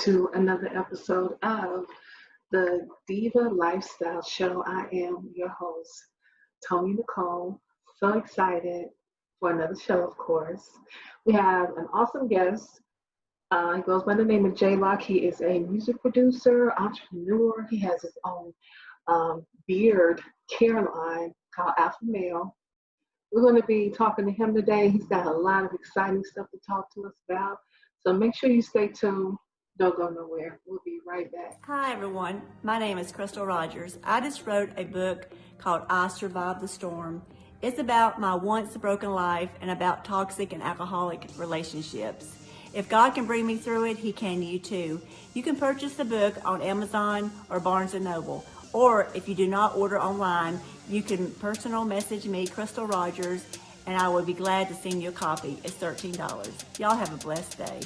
to another episode of the Diva Lifestyle Show. I am your host, Tony Nicole. So excited for another show, of course. We have an awesome guest. He goes by the name of Locke. He is a music producer, entrepreneur. He has his own beard care line called Alpha Male. We're going to be talking to him today. He's got a lot of exciting stuff to talk to us about. So make sure you stay tuned. Don't go nowhere. We'll be right back. Hi, everyone. My name is Crystal Rogers. I just wrote a book called I Survived the Storm. It's about my once broken life and about toxic and alcoholic relationships. If God can bring me through it, He can you too. You can purchase the book on Amazon or Barnes & Noble. Or if you do not order online, you can personal message me, Crystal Rogers, and I would be glad to send you a copy. It's $13. Y'all have a blessed day.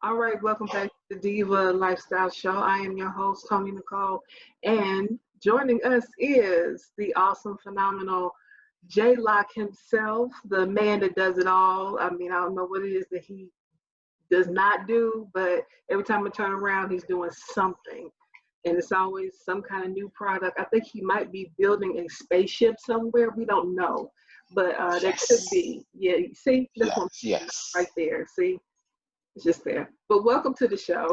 All right, welcome back to the Diva Lifestyle Show. I am your host, Tony Nicole, and joining us is the awesome, phenomenal Locke himself, the man that does it all. I mean, I don't know what it is that he does not do, but every time I turn around, he's doing something. And it's always some kind of new product. I think he might be building a spaceship somewhere. We don't know, but that could be. Yeah, see, that's one right there. See? It's just there. But welcome to the show.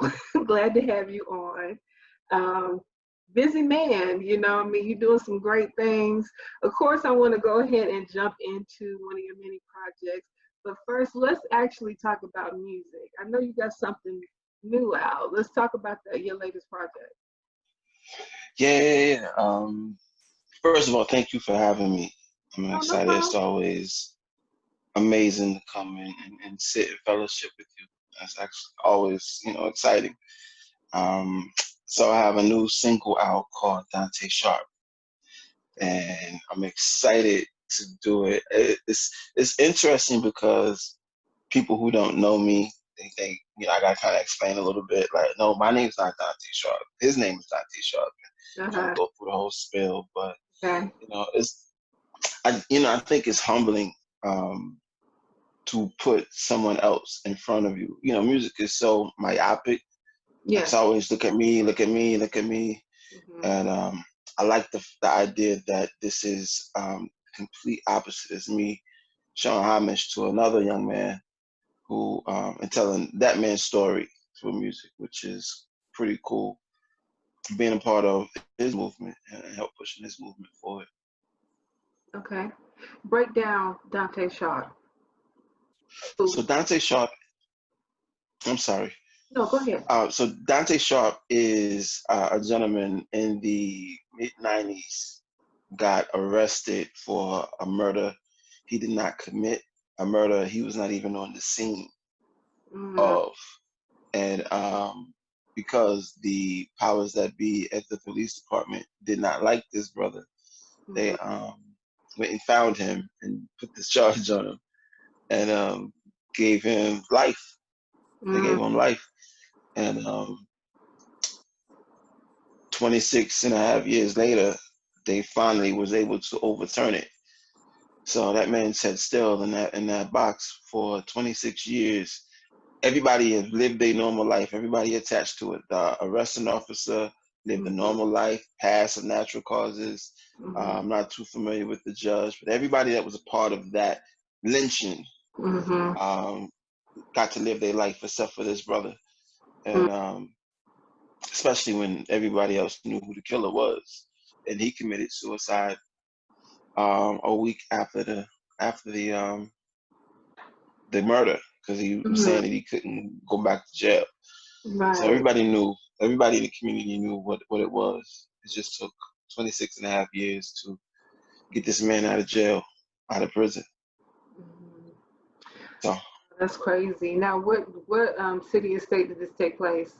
Glad to have you on. Busy man, you know, I mean, you're doing some great things. Of course, I want to go ahead and jump into one of your many projects. But first, let's actually talk about music. I know you got something new out. Let's talk about that, your latest project. Yeah. First of all, thank you for having me. I'm excited. No it's always amazing to come in and sit in fellowship with you. That's actually always, exciting. So I have a new single out called Dante Sharp, and I'm excited to do it. It's interesting because people who don't know me, they think, I gotta kind of explain a little bit. Like, no, my name's not Dante Sharp. His name is Dante Sharp. I'm trying to go through the whole spill, but I think it's humbling to put someone else in front of you. Music is so myopic. Yeah. It's always look at me. Mm-hmm. And I like the idea that this is complete opposite as me showing homage to another young man who and telling that man's story through music, which is pretty cool. Being a part of his movement and help pushing his movement forward. Okay. Break down Dante Sharp. So Dante Sharp, I'm sorry. No, go ahead. So Dante Sharp is a gentleman in the mid-90s, got arrested for a murder he did not commit, a murder he was not even on the scene of. And because the powers that be at the police department did not like this brother, they went and found him and put this charge on him and gave him life. They gave him life. And 26 and a half years later, they finally was able to overturn it. So that man sat still in that box for 26 years. Everybody has lived their normal life. Everybody attached to it. The arresting officer lived a normal life, passed of natural causes. I'm not too familiar with the judge, but everybody that was a part of that lynching got to live their life except for this brother. And especially when everybody else knew who the killer was. And he committed suicide a week after the murder, because he was saying that he couldn't go back to jail. Right. So everybody in the community knew what it was. It just took 26 and a half years to get this man out of jail, out of prison. So that's crazy. Now, what city and state did this take place?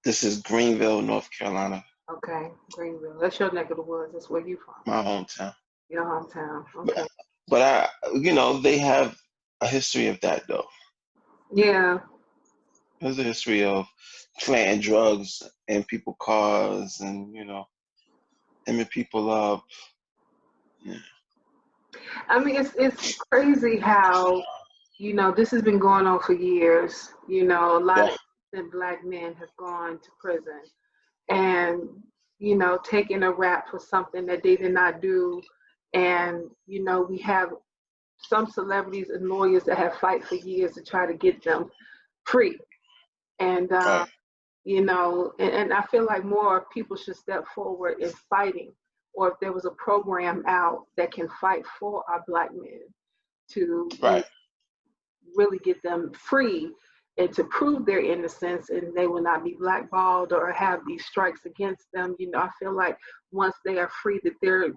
This is Greenville, North Carolina. Okay, Greenville. That's your neck of the woods. That's where you from. My hometown. Your hometown. Okay. But they have a history of that though. Yeah. There's a history of planting drugs in people's cars, and aiming people up. Yeah. I mean, it's crazy how, this has been going on for years. A lot Yeah. of innocent Black men have gone to prison and, taken a rap for something that they did not do. And, we have some celebrities and lawyers that have fight for years to try to get them free. And, Right. and I feel like more people should step forward in fighting, or if there was a program out that can fight for our Black men to Right. really get them free and to prove their innocence, and they will not be blackballed or have these strikes against them. I feel like once they are free, that their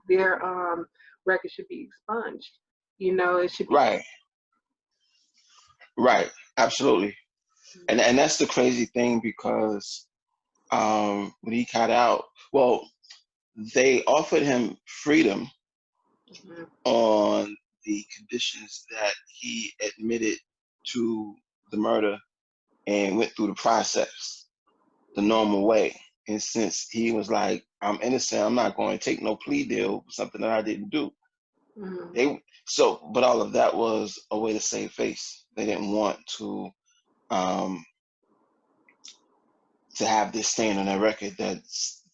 record should be expunged. It should be. Right. Right. Absolutely. And that's the crazy thing, because when he got out, well, they offered him freedom Mhm. on the conditions that he admitted to the murder and went through the process the normal way. And since he was like, I'm innocent, I'm not going to take no plea deal for something that I didn't do. Mhm. But all of that was a way to save face. They didn't want um, to have this stain on their record that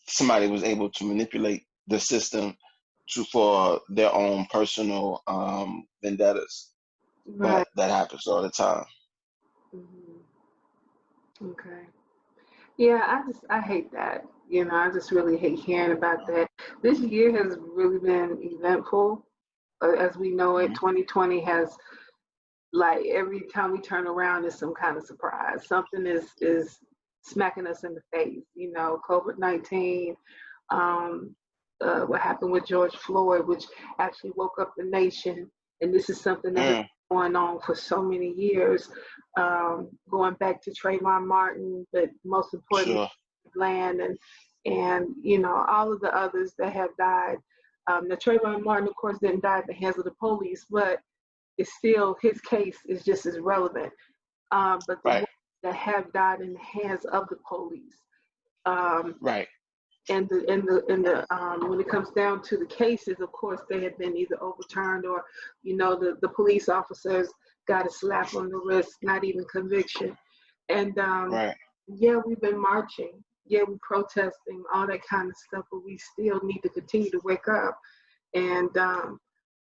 somebody was able to manipulate the system for their own personal vendettas. Right. But that happens all the time. Mhm. Okay. Yeah, I hate that. I just really hate hearing about that. This year has really been eventful. As we know it, Mhm. 2020 has, like, every time we turn around is some kind of surprise. Something is smacking us in the face. COVID-19, um, what happened with George Floyd, which actually woke up the nation. And this is something that has Mm, been going on for so many years, going back to Trayvon Martin, but most importantly, sure. Land and all of the others that have died. Now Trayvon Martin, of course, didn't die at the hands of the police, but it's still, his case is just as relevant. But the Right. ones that have died in the hands of the police, um, Right. when it comes down to the cases, of course, they have been either overturned or, the police officers got a slap on the wrist, not even conviction. And Right. yeah, we've been marching. Yeah, we're protesting, all that kind of stuff, but we still need to continue to wake up. And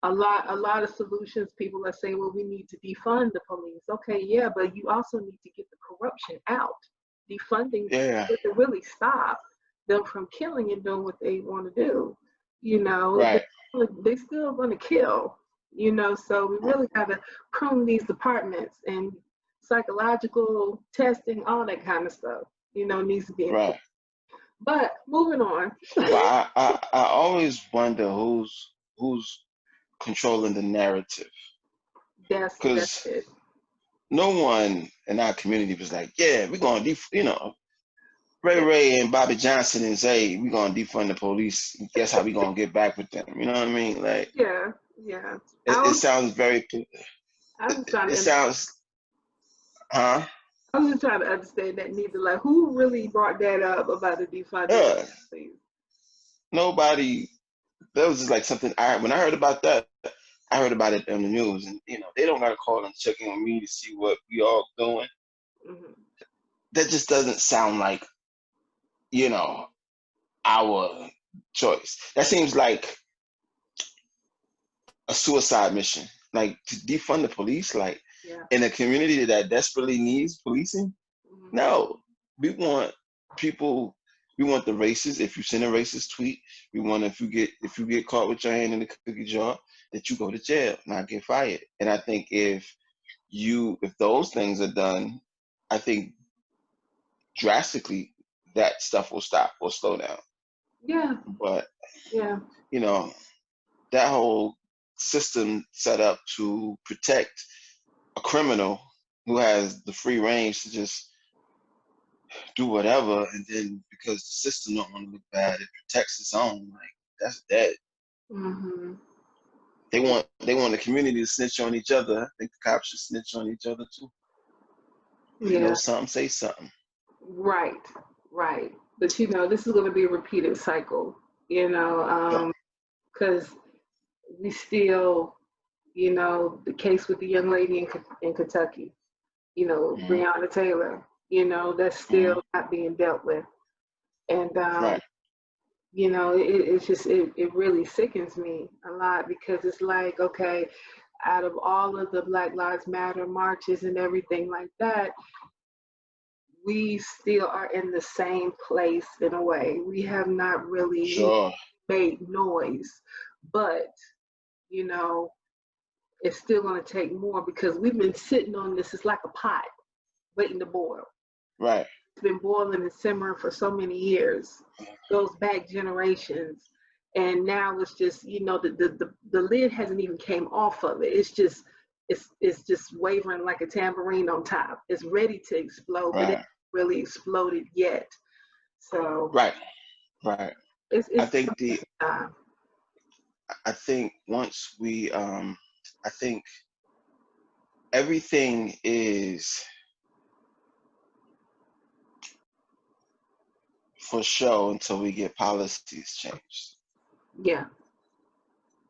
a lot of solutions, people are saying, well, we need to defund the police. Okay, yeah, but you also need to get the corruption out. Defunding Yeah. doesn't really stop them from killing and doing what they want to do. You know, Right. they still going to kill. So we really got to prune these departments, and psychological testing, all that kind of stuff. Needs to be in place. Right. But moving on. But I always wonder who's controlling the narrative, That's because it. no one in our community was like, yeah, we're going to Ray Ray and Bobby Johnson and say we're going to defund the police. Guess how we going to get back with them? You know what I mean? Like, Yeah, yeah. it sounds very. I was just trying It to, sounds, huh? I was just trying to understand that neither. Like, who really brought that up about the defunding? Yeah. Nobody. That was just like something when I heard about that. I heard about it on the news, and they don't gotta call and check in on me to see what we all doing. Mm-hmm. That just doesn't sound like you know our choice. That seems like a suicide mission, like to defund the police, like Yeah. in a community that desperately needs policing. Mm-hmm. No, we want people. We want the racist. If you send a racist tweet, we want if you get caught with your hand in the cookie jar, that you go to jail, not get fired. And I think if those things are done, I think drastically that stuff will stop or slow down. Yeah, But yeah. you know that whole system set up to protect a criminal who has the free range to just do whatever, and then because the system don't want to look bad, it protects its own. Like, that's dead. Mm-hmm. They want the community to snitch on each other. I think the cops should snitch on each other too. If you Yeah. know something, say something. Right. Right. But you know, this is going to be a repeated cycle. You Yeah. know, because we still, you know, the case with the young lady in Kentucky. You know, Hmm. Breonna Taylor. You know, that's Hmm. still not being dealt with, and Right. you know, it's just it really sickens me a lot because it's like, okay, out of all of the Black Lives Matter marches and everything like that, we still are in the same place in a way. We have not really Sure. made noise, but you know, it's still going to take more because we've been sitting on this. It's like a pot waiting to boil. Right. It's been boiling and simmering for so many years, goes back generations, and now it's just, you know, the lid hasn't even came off of it. It's just wavering like a tambourine on top. It's ready to explode, but it Right. hasn't really exploded yet. So Right. Right. I it's think the time. I think once we I think everything is for show until we get policies changed. Yeah.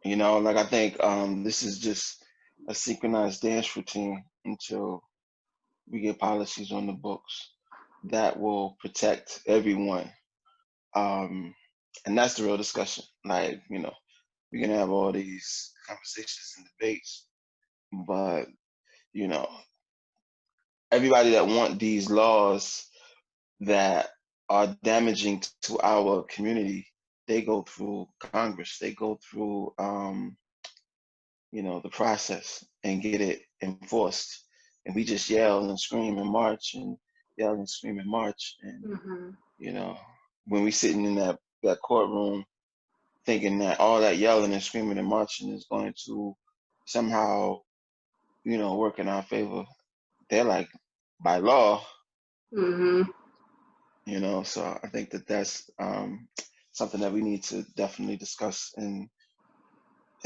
You know, like I think this is just a synchronized dance routine until we get policies on the books that will protect everyone. And that's the real discussion. Like, you know, we can have all these conversations and debates, but you know, everybody that want these laws that are damaging to our community, they go through Congress, they go through you know, the process and get it enforced. And we just yell and scream and march and yell and scream and march. And, Hmm. you know, when we sitting in that courtroom thinking that all that yelling and screaming and marching is going to somehow, you know, work in our favor, they're like, by law, Hmm. you know. So I think that that's something that we need to definitely discuss and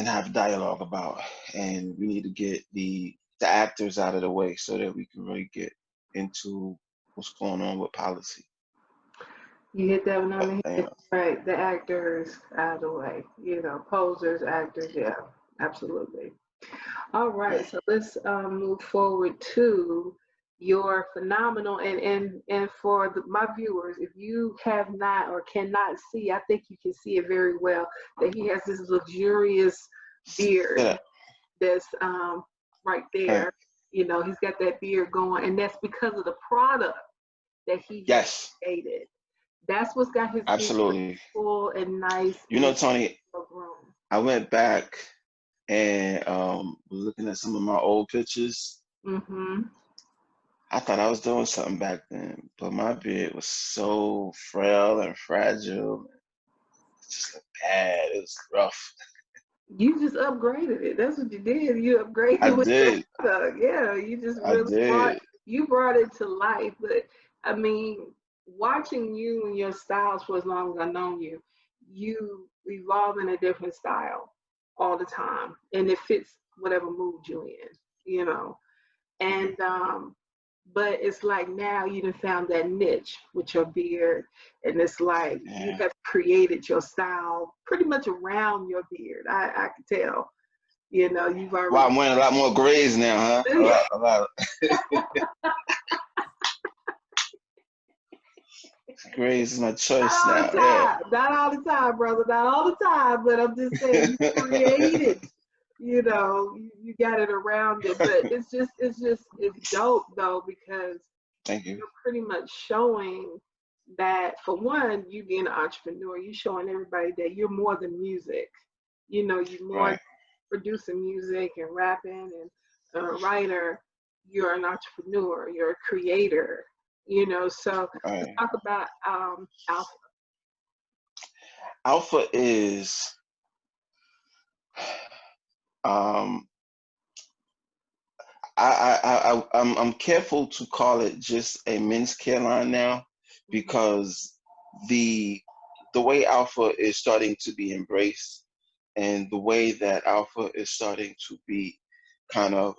have dialogue about, and we need to get the actors out of the way so that we can really get into what's going on with policy. You hit that one on But the you head, know, right? The actors out of the way, you know, posers, actors, yeah, absolutely. All right, right. so let's move forward to your phenomenal and for my viewers, if you have not or cannot see, I think you can see it very well that he has this luxurious Sit beard up. that's right Right. there. You know, he's got that beard going, and that's because of the product that he has Yes, created. That's what's got his beard absolutely. full and nice You and know, Tony, well grown. I went back and was looking at some of my old pictures. Mm-hmm. I thought I was doing something back then, but my beard was so frail and fragile. It just looked bad. It was rough. You just upgraded it. That's what you did. You I upgraded with your did. product. Yeah, you just I really brought did. you brought it to life. But I mean, watching you and your styles for as long as I've known you, you evolve in a different style all the time, and it fits whatever mood you're in. You know, Mhm. and but it's like now you done found that niche with your beard, and it's like you Yeah. have created your style pretty much around your beard. I can tell. You know, you've Wow, already I'm wearing a lot more grays now, huh? A lot. Grays is my choice not all now. the Yeah. time, not all the time, brother, not all the time. But I'm just saying, you created. You know, you got it around it, but it's dope though because Thank you. you're pretty much showing that for one, you being an entrepreneur, you're showing everybody that you're more than music. You know, you're more Right. producing music and rapping and a writer. You're an entrepreneur. You're a creator. You know, so let's Right. talk about Alpha. Alpha is um I'm careful to call it just a men's care line now because the the way alpha is starting to be embraced and the way that alpha is starting to be kind of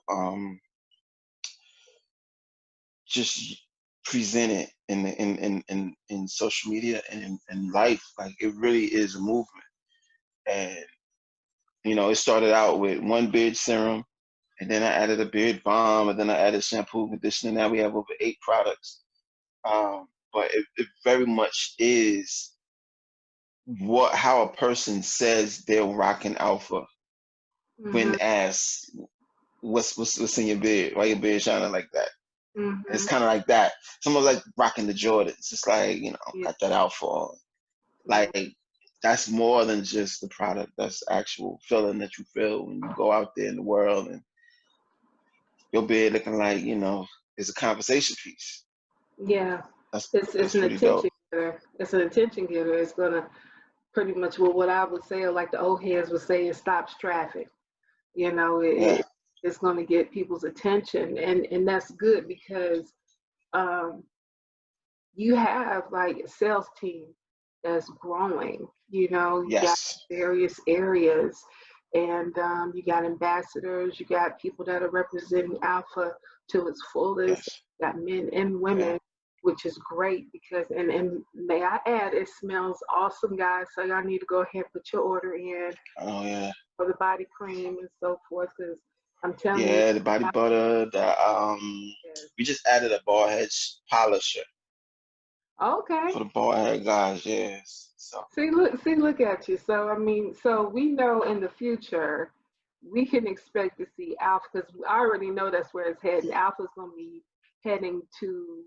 just presented in social media and in life. Like it really is a movement. And it started out with one beard serum, and then I added a beard balm, and then I added shampoo, conditioner. Now we have over 8 products. But it very much is how a person says they're rocking alpha when asked what's in your beard, why your beard shining like that. It's kind of like that. Someone's like rocking the Jordans. It's like, got that alpha on. Like, that's more than just the product. That's actual feeling that you feel when you go out there in the world and your beard looking like, it's a conversation piece. Yeah. That's It's an pretty dope. attention getter. It's an attention getter. It's gonna pretty much what I would say, or like the old heads would say, it stops traffic. Yeah. It's gonna get people's attention, and that's good because um, you have like a sales team that's growing. You got Yes. various areas, and you got ambassadors, you got people that are representing Alpha to its fullest. Yes. You got men and women, Yeah. which is great because, and may I add, it smells awesome, guys. So y'all need to go ahead and put your order in Oh yeah. for the body cream and so forth, because I'm telling you, Yeah, the body butter, yes. we just added a bald head polisher Okay. for the bald head guys, yes. So Look at you. So I mean, so we know in the future we can expect to see Alpha, because I already know that's where it's heading. Alpha's gonna be heading to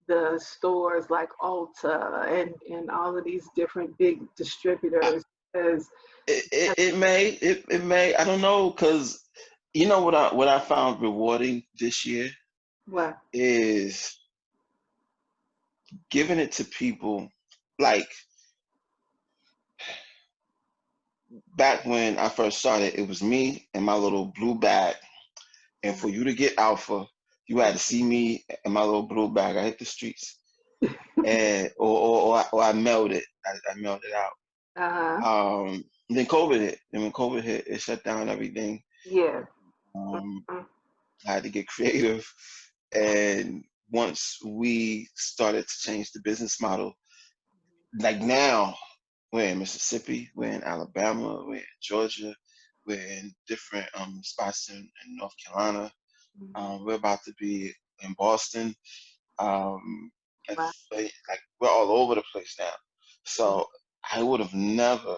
the stores like Ulta and all of these different big distributors. Because it may, I don't know, because what I found rewarding this year what? is giving it to people. Like back when I first started, it was me and my little blue bag. And for you to get alpha, you had to see me and my little blue bag. I hit the streets, and or I mailed it. I mailed it out. Uh-huh. Then COVID hit, and when COVID hit, it shut down everything. Yeah. Um, Mhm. I had to get creative, and once we started to change the business model, like now we're in Mississippi, we're in Alabama, we're in Georgia, we're in different spots in North Carolina. We're about to be in Boston. And Wow. like we're all over the place now. So I would have never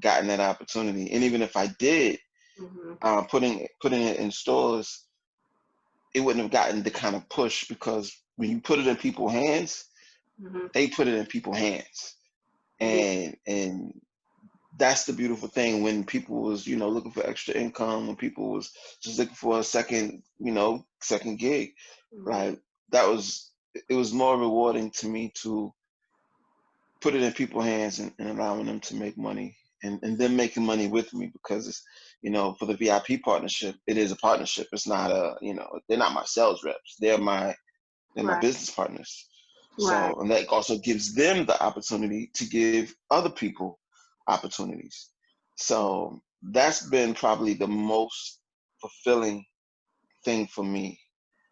gotten that opportunity. And even if I did, Mm-hmm. putting it in stores, it wouldn't have gotten the kind of push, because when you put it in people's hands, Mm-hmm. they put it in people's hands. Yeah. And that's the beautiful thing. When people was looking for extra income, when people was just looking for a second gig, Mm-hmm. like it was more rewarding to me to put it in people's hands and allowing them to make money, and them making money with me, because it's for the VIP partnership, it is a partnership. It's not they're not my sales reps, they're my Right. business partners. Right. So, and that also gives them the opportunity to give other people opportunities. So that's been probably the most fulfilling thing for me.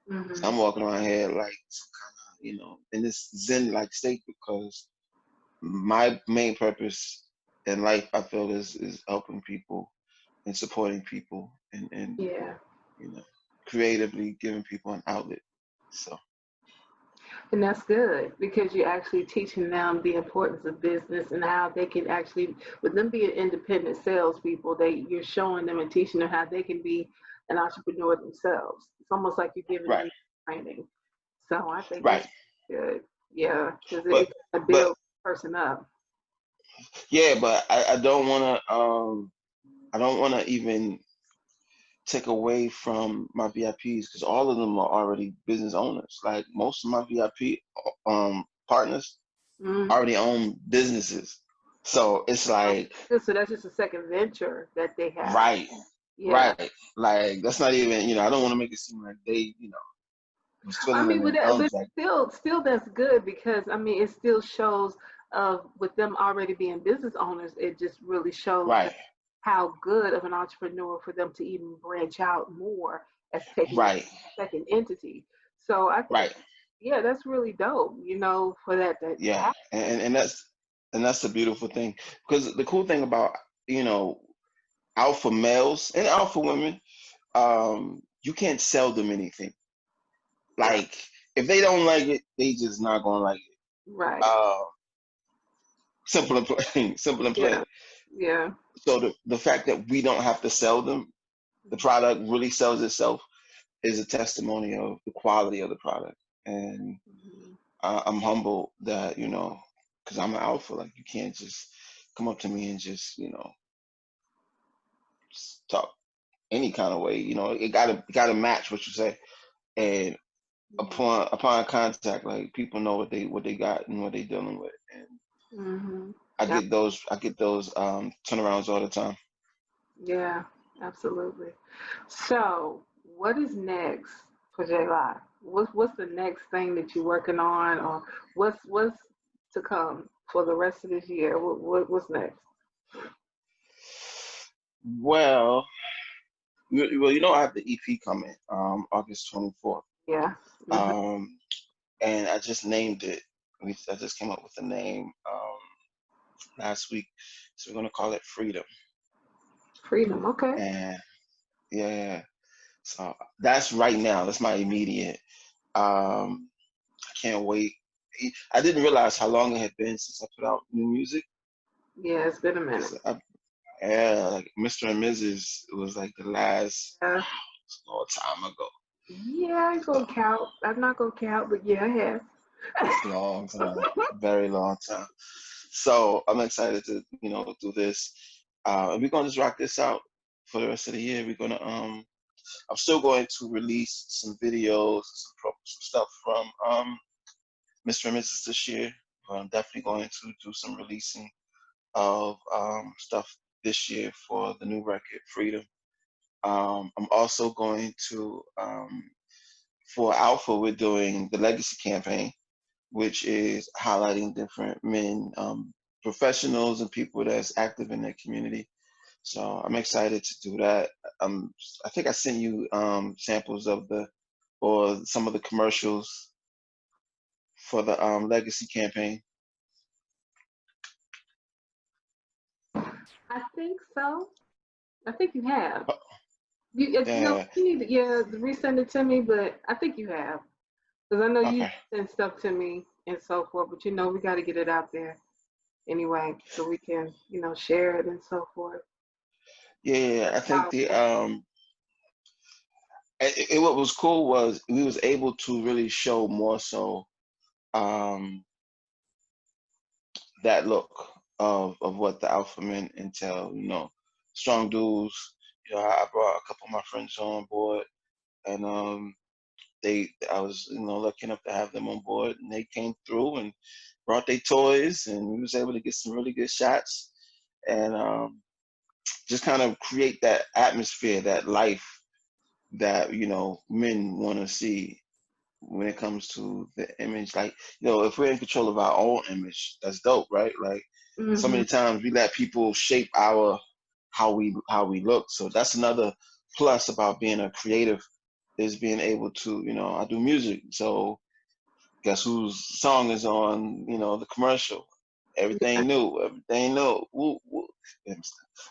So Mm-hmm. I'm walking around here like some kind of, in this zen-like state, because my main purpose in life, I feel, is helping people and supporting people, and Yeah. creatively giving people an outlet. So And that's good because you're actually teaching them the importance of business and how they can actually, with them being independent salespeople, you're showing them and teaching them how they can be an entrepreneur themselves. It's almost like you're giving right, them training. So I think right. that's good. Yeah, because But it kind of but builds a person up. yeah, but I don't want to even take away from my VIPs, because all of them are already business owners. Like most of my VIP partners Mm-hmm. already own businesses. So it's like, So that's just a second venture that they have. right, Yeah. right. Like that's not even, I don't want to make it seem like they, was I twiddling mean, their but thumbs like, still that's good because I mean, it still shows with them already being business owners, it just really shows right, how good of an entrepreneur for them to even branch out more as taking on right, a second entity. So I think, Right. yeah, that's really dope, for that to Yeah. happen. And that's the beautiful thing. Because the cool thing about, you know, alpha males and alpha women, you can't sell them anything. Right. Like, if they don't like it, they just not gonna like it. Right. Uh, simple and plain. Simple and plain. Yeah. Yeah. So the fact that we don't have to sell them, the product really sells itself, is a testimony of the quality of the product. And Mhm. I'm humbled that, because I'm an alpha. Like, you can't just come up to me and just talk any kind of way. It gotta match what you say. And Yeah. upon contact, like, people know what they got and what they dealing with. And Mhm. I get those turnarounds all the time. Yeah, absolutely. So, what is next for J Live? What's the next thing that you're working on, or what's to come for the rest of this year? What's next? Well, I have the EP coming, August 24th. Yeah. Hmm. Um, and I just named it. I just came up with the name last week, so we're gonna call it Freedom. Freedom. Okay. And yeah, so that's right now. That's my immediate. I can't wait. I didn't realize how long it had been since I put out new music. Yeah, it's been a minute. 'Cause yeah, like Mr. and Mrs. was like the last, Yeah. it's a long time ago. Yeah, I ain't gonna count. I'm not gonna count, but yeah, I have. Long time, very long time. So I'm excited to do this. And we're gonna just rock this out for the rest of the year. I'm still going to release some videos, some stuff from Mr. and Mrs. this year. But I'm definitely going to do some releasing of stuff this year for the new record, Freedom. I'm also going to, for Alpha, we're doing the Legacy campaign, which is highlighting different men, professionals, and people that's active in their community. So I'm excited to do that. I think I sent you samples or some of the commercials for the Legacy campaign. I think so. I think you have. Oh, You yeah. need to, resend it to me, but I think you have. Because I know you Okay. send stuff to me and so forth, but we got to get it out there anyway so we can, share it and so forth. Yeah. I That's think powerful. what was cool was we was able to really show more so um, that look of what the alpha men entail. Strong dudes. I brought a couple of my friends on board, and I was lucky enough to have them on board, and they came through and brought their toys, and we was able to get some really good shots, and just kind of create that atmosphere, that life that men want to see when it comes to the image. Like, if we're in control of our own image, that's dope, right? Like, so Hmm. many times we let people shape how we look. So that's another plus about being a creative, is being able to, I do music, so guess whose song is on, the commercial? Yeah. Everything new. Woo, woo.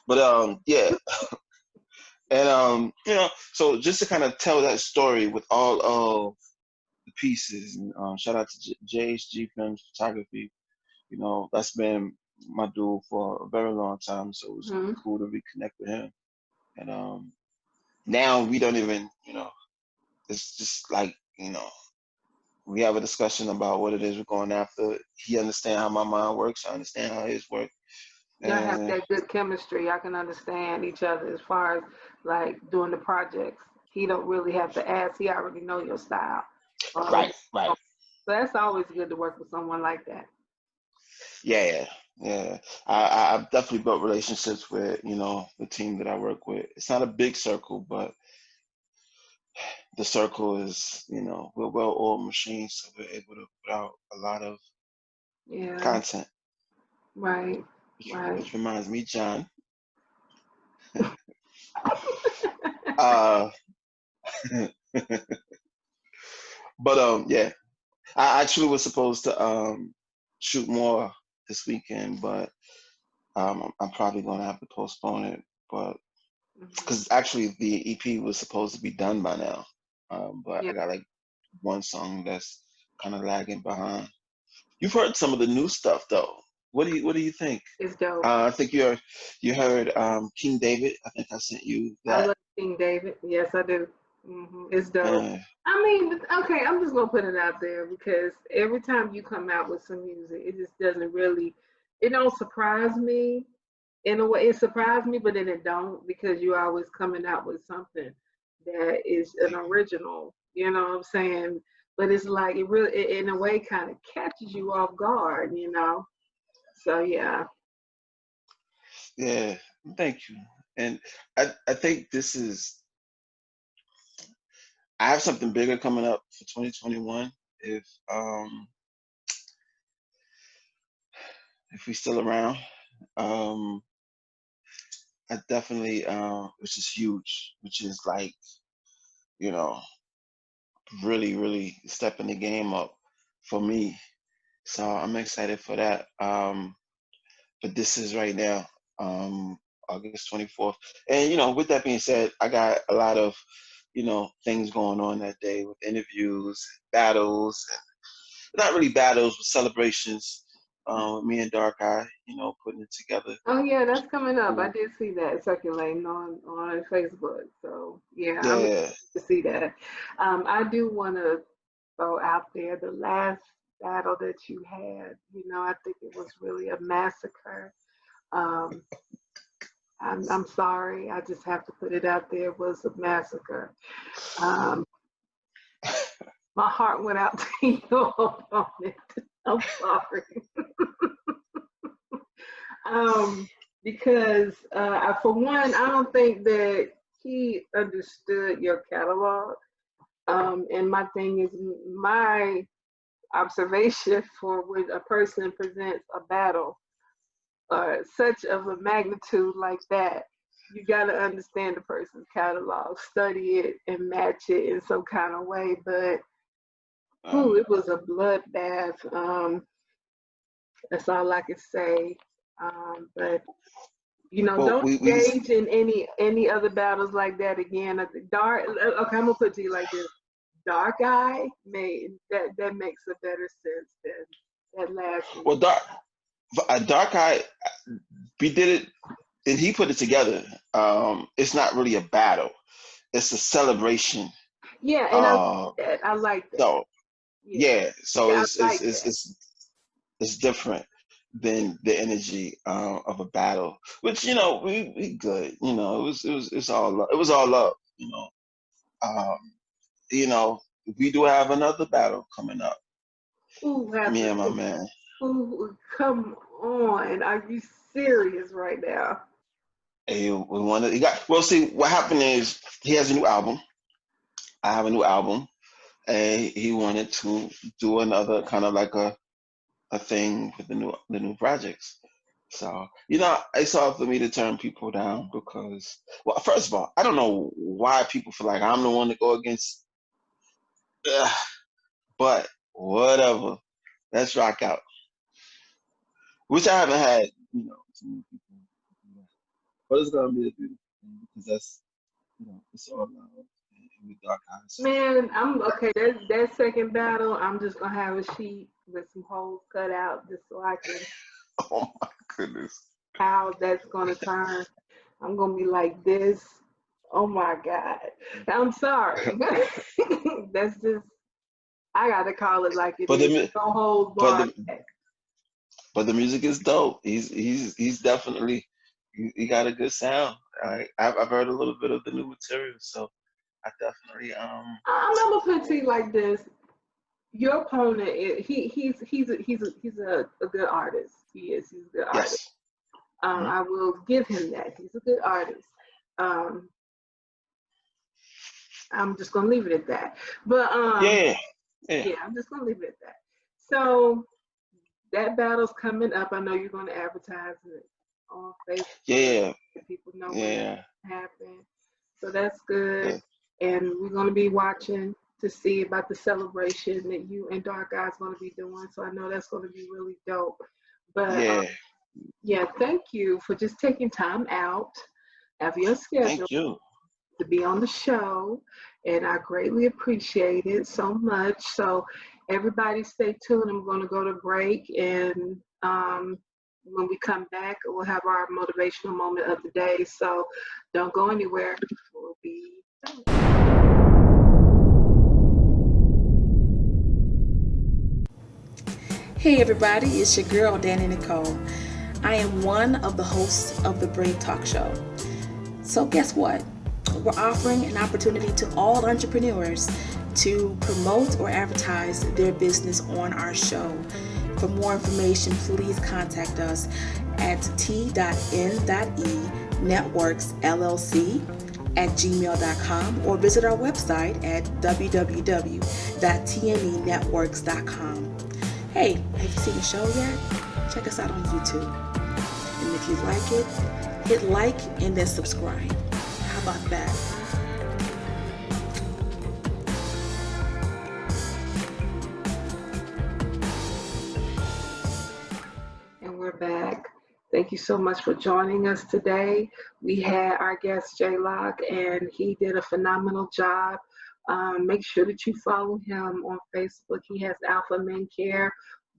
But yeah. And so just to kind of tell that story with all of the pieces, and shout out to JHG Films Photography. That's been my dude for a very long time, so it was Hmm. cool to reconnect with him. And now we don't even, it's just like, we have a discussion about what it is we're going after. He understands how my mind works. I understand how his work. Y'all have And that good chemistry. I can understand each other as far as like doing the projects. He don't really have to ask. He already know your style. right, So right. that's always good to work with someone like that. Yeah, yeah. I've definitely built relationships with, the team that I work with. It's not a big circle, but the circle is, we're well-oiled machines, so we're able to put out a lot of Yeah. content, Right. which, Right. which reminds me, John. Uh, But yeah, I actually was supposed to shoot more this weekend, but I'm probably gonna have to postpone it. But because actually the EP was supposed to be done by now, but Yeah, I got like one song that's kind of lagging behind. You've heard some of the new stuff though. What do you think? it's dope. I think you heard King David. I think I sent you I that. love King David. Yes, I do. It's dope. Uh, I mean, okay, I'm just gonna put it out there because every time you come out with some music, it just doesn't really, it don't surprise me. In a way, it surprised me, but then it don't because you always coming out with something that is an original. You know what I'm saying? But it's like it really, in a way, kind of catches you off guard. You know? So yeah. yeah, thank you. And I think this is I have something bigger coming up for 2021. Um if we still around, um I definitely which is huge, which is like you know really stepping the game up for me. So I'm excited for that. But this is right now, August 24th. And with that being said, I got a lot of things going on that day with interviews, battles, and not really battles, but celebrations. With me and Dark Eye, putting it together. Oh yeah, that's coming up. I Cool. did see that circulating on Facebook. So yeah, I'm Yeah. excited to see that. I do want to throw out there the last battle that you had. I think it was really a massacre. Um, I'm sorry. I just have to put it out there. It was a massacre. Um, my heart went out to your opponent. I'm sorry. Because for one, I don't think that he understood your catalog. And my thing is, my observation for when a person presents a battle such of a magnitude like that, you got to understand the person's catalog, study it, and match it in some kind of way. But it was a bloodbath. That's all I can say. But Well, don't we engage in any other battles like that again. Dark. Okay, I'm gonna put it to you like this: Dark Eye made that makes a better sense than that last one. well Dark Eye, we did it, and he put it together. It's not really a battle; it's a celebration. Yeah, and Uh, I like that. so Yeah, yeah, so yeah, it's I it's like it's that. it's different than the energy of a battle, which we good. It's all love. It was all love. Um, we do have another battle coming up. Who Me happened? and my man. Who? Come on, are you serious right now? Hey, we wanted. He got. Well, see, what happened is he has a new album. I have a new album, and he wanted to do another kind of like a thing with the new projects. So it's hard for me to turn people down because, well, first of all, I don't know why people feel like I'm the one to go against. Ugh, but whatever, let's rock out. Which I haven't had, too many people do that. But it's gonna be a beautiful thing because that's, it's all love and with dark eyes. Man, I'm okay. That second battle, I'm just gonna have a sheet with some holes cut out just so I can Oh my goodness. how that's gonna turn. I'm gonna be like this. Oh my God. I'm sorry. That's just I gotta call it like it But is. the Don't hold but bar. the but the music is dope. He's definitely he got a good sound. I've heard a little bit of the new material, so I definitely I'm gonna put it to you like this. Your opponent, he's a good artist. He's a good artist. yes. I will give him that. He's a good artist. Um, I'm just gonna leave it at that. But Yeah, yeah, yeah, I'm just gonna leave it at that. So that battle's coming up. I know you're gonna advertise it on Facebook. yeah, Let people know when it's yeah, happening. So that's good. yeah. And we're gonna be watching. to see about the celebration that you and Dark Eye's going to be doing. So I know that's going to be really dope. But Yeah, yeah, thank you for just taking time out of your schedule thank you. to be on the show. And I greatly appreciate it so much. So everybody stay tuned. I'm going to go to break. And when we come back, we'll have our motivational moment of the day. So don't go anywhere. We'll be back. Hey everybody, it's your girl Danny Nicole. I am one of the hosts of the Brave Talk Show. So guess what? We're offering an opportunity to all entrepreneurs to promote or advertise their business on our show. For more information, please contact us at t.n.e.networksllc@gmail.com or visit our website at www.tnenetworks.com. Hey, have you seen the show yet? Check us out on YouTube. And if you like it, hit like and then subscribe. How about that? And we're back. Thank you so much for joining us today. We had our guest J Locke, and he did a phenomenal job. Make sure that you follow him on Facebook. He has Alpha Men Care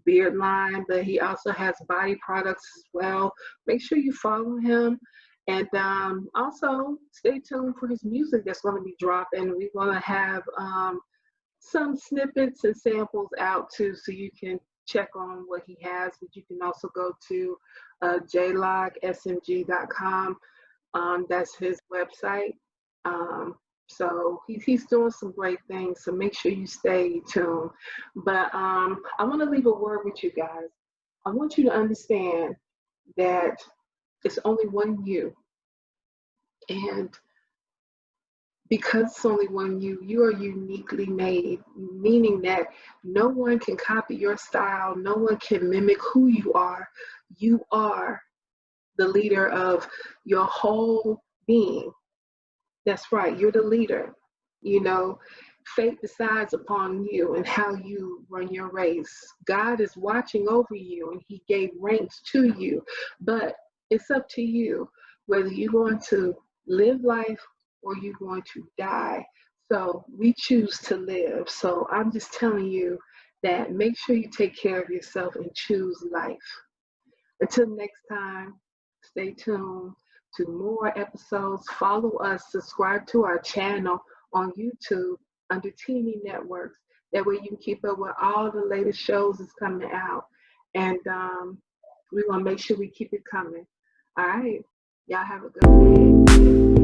beard line, but he also has body products as well. Make sure you follow him. And also stay tuned for his music that's going to be dropping. We're going to have some snippets and samples out too, so you can check on what he has. But you can also go to jlocksmg.com. That's his website. So he's doing some great things. So make sure you stay tuned. But I want to leave a word with you guys. I want you to understand that it's only one you, and because it's only one you are uniquely made, meaning that no one can copy your style, no one can mimic who you are. You are the leader of your whole being. That's right, you're the leader. You know, fate decides upon you and how you run your race. God is watching over you and he gave ranks to you, but it's up to you whether you're going to live life or you're going to die. So we choose to live. So I'm just telling you that make sure you take care of yourself and choose life. Until next time, stay tuned to more episodes. Follow us, subscribe to our channel on YouTube under TNE Networks. That way you can keep up with all the latest shows that's coming out. And we want to make sure we keep it coming. All right. Y'all have a good day.